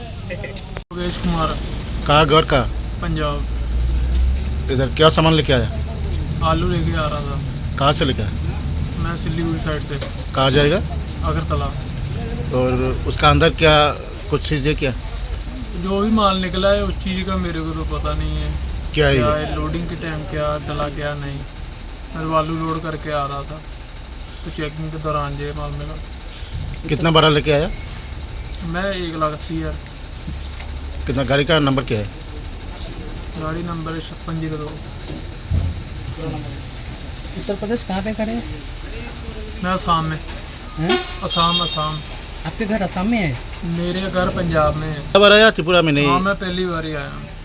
योगेश कुमार। कहाँ घर का? पंजाब। इधर क्या सामान लेके आया? आलू लेके आ रहा था। कहाँ से लेके आया? मैं सिलीगुड़ी साइड से। कहाँ जाएगा? अगरतला। और उसका अंदर क्या कुछ चीज़ है क्या? जो भी माल निकला है उस चीज़ का मेरे को तो पता नहीं है क्या क्या है? है, लोडिंग के टाइम क्या डला क्या नहीं। मैं आलू लोड करके आ रहा था तो चेकिंग के दौरान ये माल मिला। कितना बड़ा लेके आया? मैं 1,80,000। कितना? गाड़ी का नंबर क्या है? गाड़ी नंबर है 5602। उत्तर प्रदेश कहाँ पे खड़े हैं? मैं असम में। हैं? असम। आपके घर असम में है? मेरे घर पंजाब में है। कब आया? त्रिपुरा में नहीं? हाँ, मैं पहली बार ही आया हूँ।